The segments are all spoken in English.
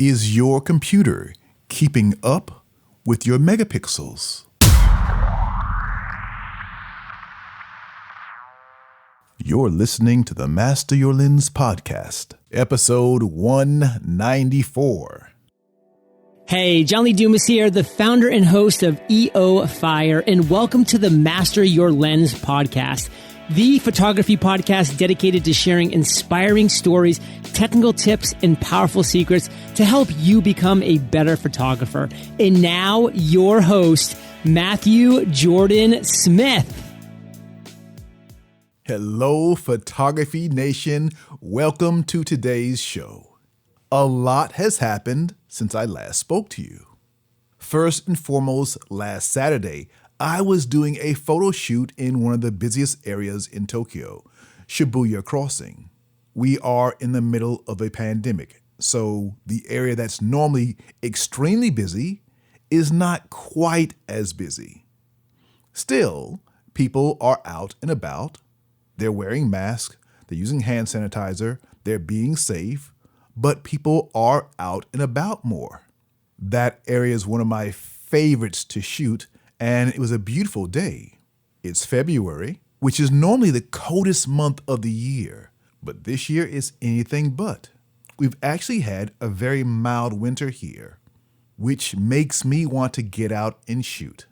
Is your computer keeping up with your megapixels? You're listening to the Master Your Lens podcast, episode 194. Hey, John Lee Dumas here, the founder and host of EO Fire, and welcome to the Master Your Lens podcast, the photography podcast dedicated to sharing inspiring stories, technical tips, and powerful secrets to help you become a better photographer. And now, your host, Matthew Jordan Smith. Hello, Photography Nation. Welcome to today's show. A lot has happened since I last spoke to you. First and foremost, last Saturday, I was doing a photo shoot in one of the busiest areas in Tokyo, Shibuya Crossing. We are in the middle of a pandemic, so the area that's normally extremely busy is not quite as busy. Still, people are out and about. They're wearing masks, they're using hand sanitizer, they're being safe, but people are out and about more. That area is one of my favorites to shoot, and it was a beautiful day. It's February, which is normally the coldest month of the year, but this year is anything but. We've actually had a very mild winter here, which makes me want to get out and shoot.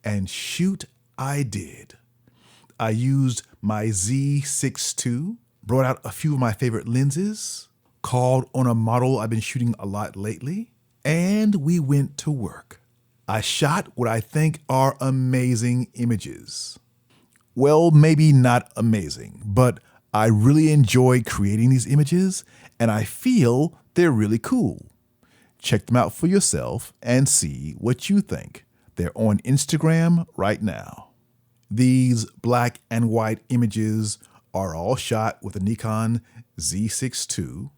And shoot I did. I used my Z6 II, brought out a few of my favorite lenses, called on a model I've been shooting a lot lately, and we went to work. I shot what I think are amazing images. Well, maybe not amazing, but I really enjoy creating these images, and I feel they're really cool. Check them out for yourself and see what you think. They're on Instagram right now. These black and white images are all shot with a Nikon Z6 II,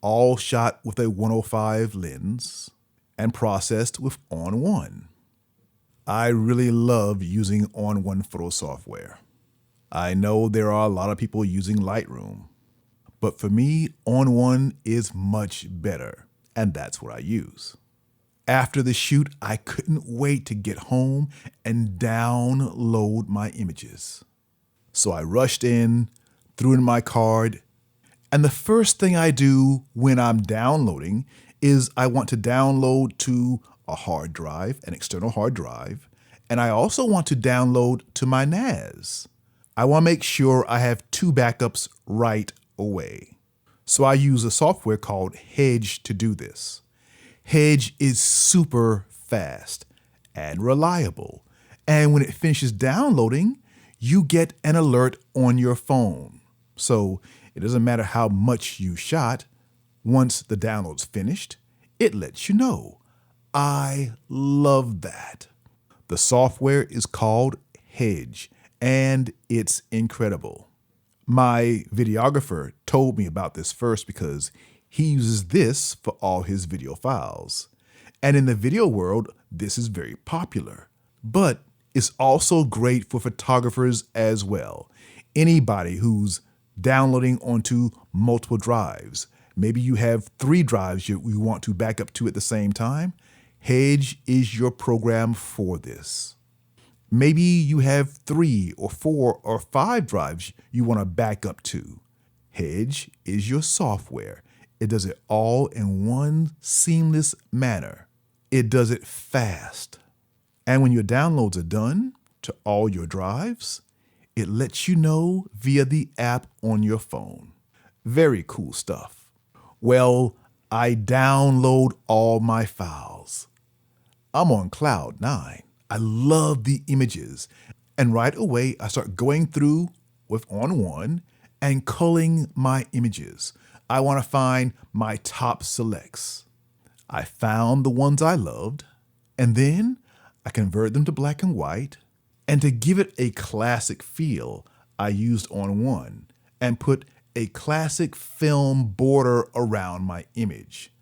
all shot with a 105 lens, and processed with On1. I really love using On1 photo software. I know there are a lot of people using Lightroom, but for me, On1 is much better, and that's what I use. After the shoot, I couldn't wait to get home and download my images. So I rushed in, threw in my card, and the first thing I do when I'm downloading is I want to download to a hard drive, an external hard drive, and I also want to download to my NAS. I want to make sure I have two backups right away. So I use a software called Hedge to do this. Hedge is super fast and reliable, and when it finishes downloading, you get an alert on your phone. So it doesn't matter how much you shot. Once the download's finished, it lets you know. I love that. The software is called Hedge, and it's incredible. My videographer told me about this first because he uses this for all his video files. And in the video world, this is very popular. But it's also great for photographers as well. Anybody who's downloading onto multiple drives. Maybe you have 3 drives you want to back up to at the same time. Hedge is your program for this. Maybe you have 3 or 4 or 5 drives you want to back up to. Hedge is your software. It does it all in one seamless manner. It does it fast. And when your downloads are done to all your drives, it lets you know via the app on your phone. Very cool stuff. Well, I download all my files. I'm on cloud 9. I love the images. And right away, I start going through with On1 and culling my images. I want to find my top selects. I found the ones I loved, and then I convert them to black and white. And to give it a classic feel, I used On1 and put a classic film border around my image.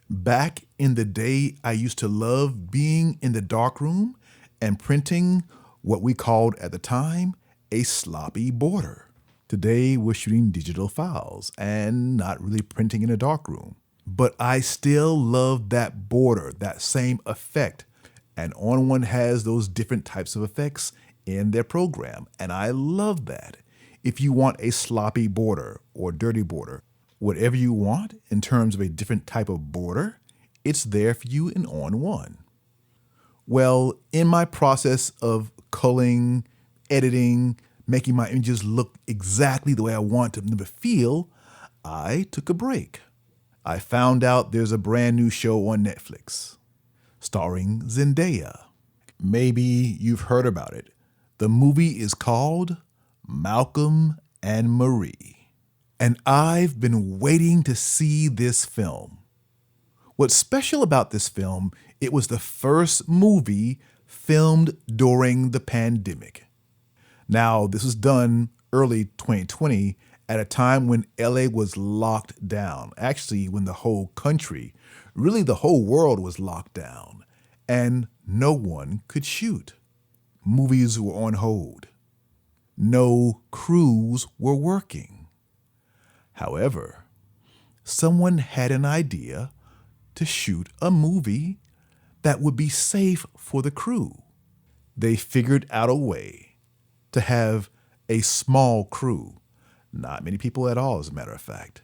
Back in the day, I used to love being in the darkroom and printing what we called at the time a sloppy border. Today, we're shooting digital files and not really printing in a darkroom. but I still love that border, that same effect. And On One has those different types of effects in their program, and I love that. If you want a sloppy border or dirty border, whatever you want in terms of a different type of border, it's there for you in On One. Well, in my process of culling, editing, making my images look exactly the way I want them to feel, I took a break. I found out there's a brand new show on Netflix starring Zendaya. Maybe you've heard about it. The movie is called Malcolm and Marie. And I've been waiting to see this film. What's special about this film, it was the first movie filmed during the pandemic. Now, this was done early 2020 at a time when LA was locked down. Actually, when the whole country, really the whole world was locked down and no one could shoot. Movies were on hold. No crews were working. However, someone had an idea to shoot a movie that would be safe for the crew. They figured out a way to have a small crew, not many people at all, as a matter of fact,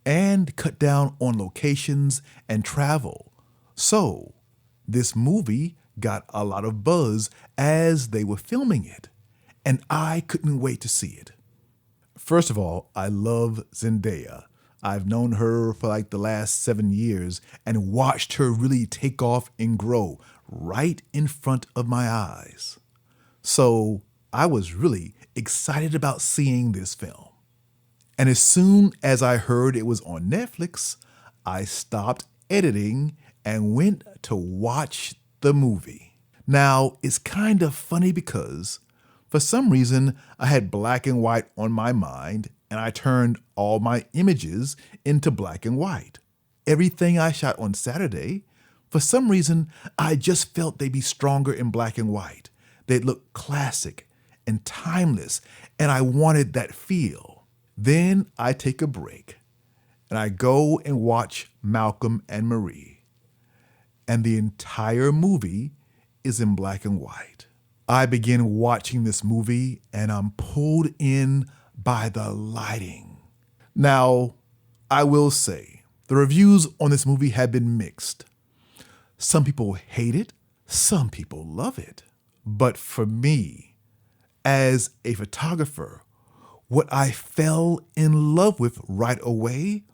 and cut down on locations and travel. So this movie got a lot of buzz as they were filming it, and I couldn't wait to see it. First of all, I love Zendaya. I've known her for like the last 7 years and watched her really take off and grow right in front of my eyes. So I was really excited about seeing this film. And as soon as I heard it was on Netflix, I stopped editing and went to watch the movie. Now, it's kind of funny because for some reason I had black and white on my mind and I turned all my images into black and white. Everything I shot on Saturday, for some reason, I just felt they'd be stronger in black and white. They'd look classic and timeless, and I wanted that feel. Then I take a break and I go and watch Malcolm and Marie. And the entire movie is in black and white. I begin watching this movie and I'm pulled in by the lighting. Now, I will say, the reviews on this movie have been mixed. Some people hate it, some people love it. But for me, as a photographer, what I fell in love with right away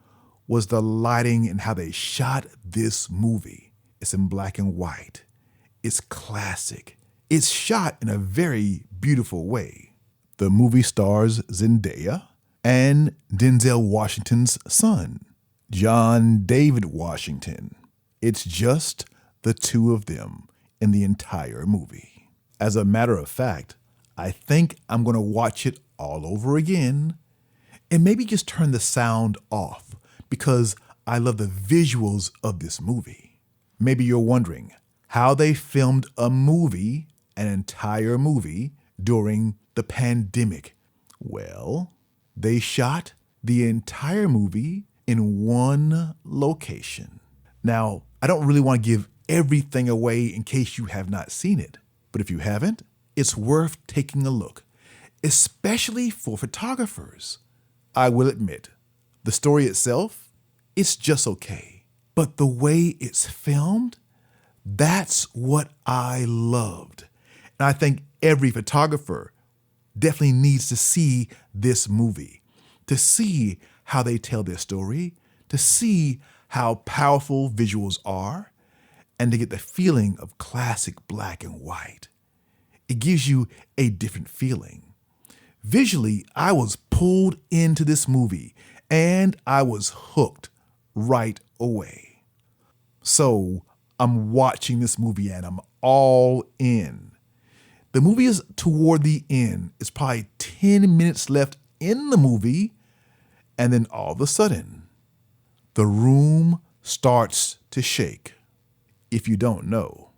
was the lighting and how they shot this movie. It's in black and white. It's classic. It's shot in a very beautiful way. The movie stars Zendaya and Denzel Washington's son, John David Washington. It's just the two of them in the entire movie. As a matter of fact, I think I'm going to watch it all over again and maybe just turn the sound off because I love the visuals of this movie. Maybe you're wondering how they filmed a movie, an entire movie, during the pandemic. Well, they shot the entire movie in one location. Now, I don't really want to give everything away in case you have not seen it, but if you haven't, it's worth taking a look, especially for photographers. I will admit, the story itself, it's just okay. But the way it's filmed, that's what I loved. And I think every photographer definitely needs to see this movie, to see how they tell their story, to see how powerful visuals are, and to get the feeling of classic black and white. It gives you a different feeling. Visually, I was pulled into this movie and I was hooked right away. So I'm watching this movie and I'm all in. The movie is toward the end. It's probably 10 minutes left in the movie. And then all of a sudden, the room starts to shake. If you don't know,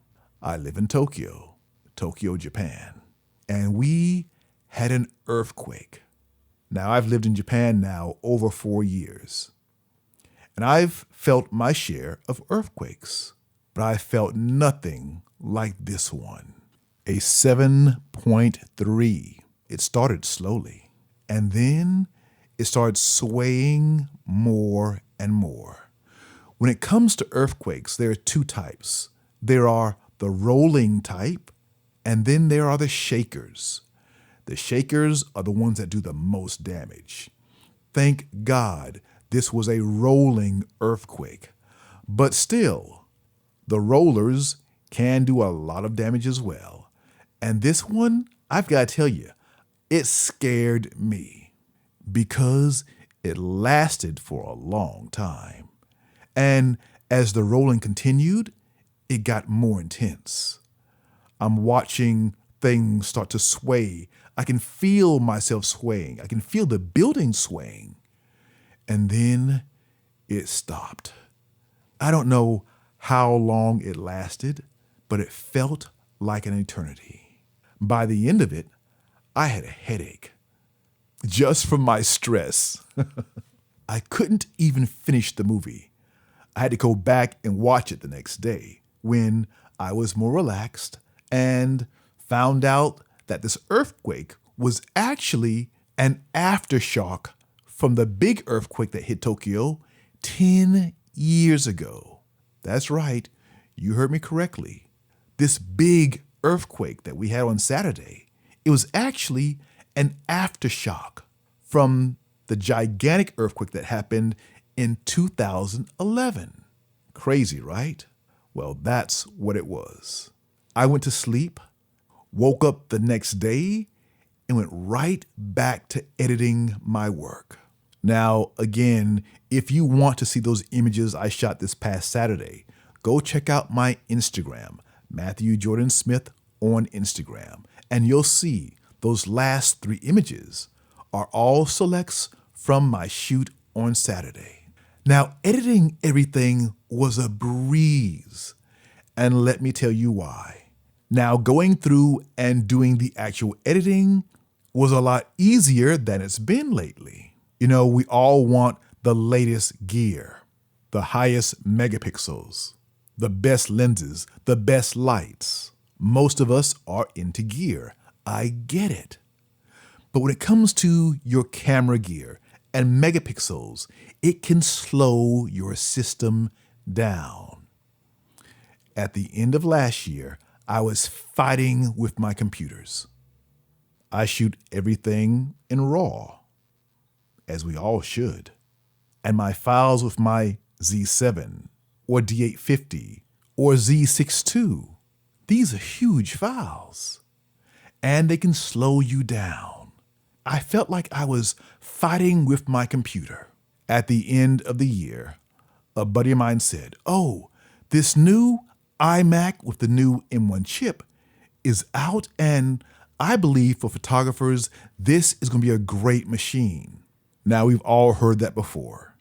I live in Tokyo, Japan, and we had an earthquake. Now, I've lived in Japan now over 4 years. And I've felt my share of earthquakes, but I felt nothing like this one. A 7.3. It started slowly, and then it started swaying more and more. When it comes to earthquakes, there are two types. There are the rolling type, and then there are the shakers. The shakers are the ones that do the most damage. Thank God this was a rolling earthquake. But still, the rollers can do a lot of damage as well. And this one, I've got to tell you, it scared me because it lasted for a long time. And as the rolling continued, it got more intense. I'm watching things start to sway. I can feel myself swaying. I can feel the building swaying. And then it stopped. I don't know how long it lasted, but it felt like an eternity. By the end of it, I had a headache just from my stress. I couldn't even finish the movie. I had to go back and watch it the next day when I was more relaxed and found out that this earthquake was actually an aftershock from the big earthquake that hit Tokyo 10 years ago. That's right, you heard me correctly. This big earthquake that we had on Saturday, it was actually an aftershock from the gigantic earthquake that happened in 2011. Crazy, right? Well, that's what it was. I went to sleep, woke up the next day, and went right back to editing my work. Now, again, if you want to see those images I shot this past Saturday, go check out my Instagram, Matthew Jordan Smith on Instagram, and you'll see those last 3 images are all selects from my shoot on Saturday. Now, editing everything was a breeze, and let me tell you why. Now, going through and doing the actual editing was a lot easier than it's been lately. You know, we all want the latest gear, the highest megapixels, the best lenses, the best lights. Most of us are into gear. I get it. But when it comes to your camera gear and megapixels, it can slow your system down. At the end of last year, I was fighting with my computers. I shoot everything in RAW, as we all should. And my files with my Z7 or D850 or Z62, these are huge files, and they can slow you down. I felt like I was fighting with my computer. At the end of the year, a buddy of mine said, "Oh, this new iMac with the new M1 chip is out, and I believe for photographers, this is going to be a great machine." Now, we've all heard that before.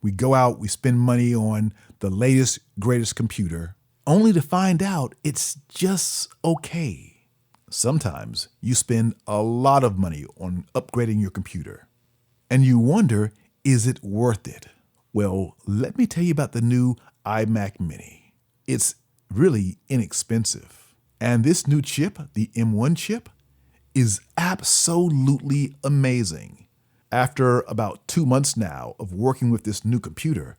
We go out, we spend money on the latest, greatest computer, only to find out it's just okay. Sometimes you spend a lot of money on upgrading your computer, and you wonder, is it worth it? Well, let me tell you about the new iMac Mini. It's really inexpensive. And this new chip, the M1 chip, is absolutely amazing. After about 2 months now of working with this new computer,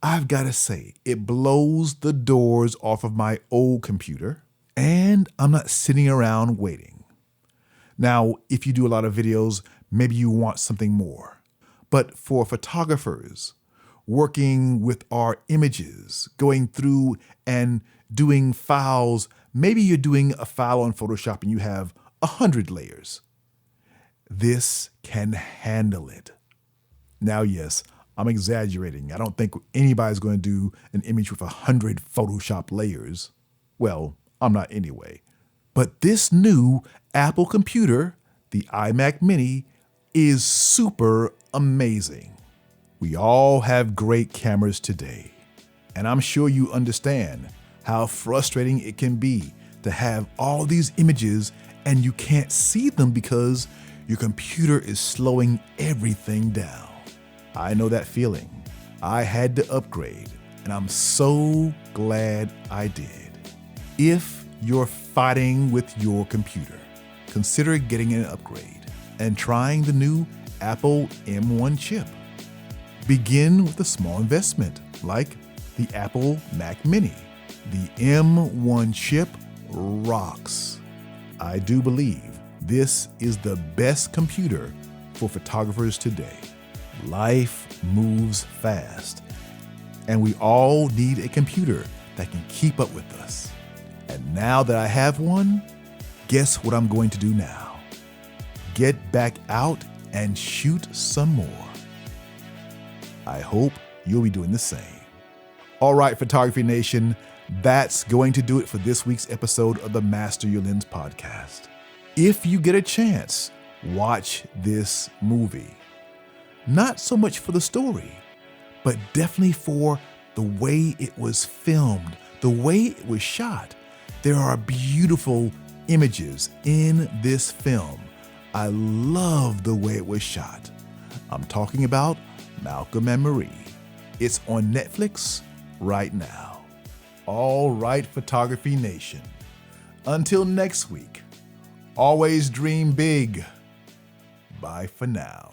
I've got to say, it blows the doors off of my old computer, and I'm not sitting around waiting. Now, if you do a lot of videos, maybe you want something more. But for photographers, working with our images, going through and doing files, maybe you're doing a file on Photoshop and you have 100 layers. This can handle it. Now, yes, I'm exaggerating. I don't think anybody's going to do an image with 100 Photoshop layers. Well, I'm not anyway. But this new Apple computer, the iMac Mini, is super amazing. We all have great cameras today, and I'm sure you understand how frustrating it can be to have all these images and you can't see them because your computer is slowing everything down. I know that feeling. I had to upgrade, and I'm so glad I did. If you're fighting with your computer, consider getting an upgrade and trying the new Apple M1 chip. Begin with a small investment like the Apple Mac Mini. The M1 chip rocks. I do believe this is the best computer for photographers today. Life moves fast, and we all need a computer that can keep up with us. And now that I have one, guess what I'm going to do now? Get back out and shoot some more. I hope you'll be doing the same. All right, Photography Nation, that's going to do it for this week's episode of the Master Your Lens podcast. If you get a chance, watch this movie. Not so much for the story, but definitely for the way it was filmed, the way it was shot. There are beautiful images in this film. I love the way it was shot. I'm talking about Malcolm and Marie. It's on Netflix right now. All right, Photography Nation. Until next week, always dream big. Bye for now.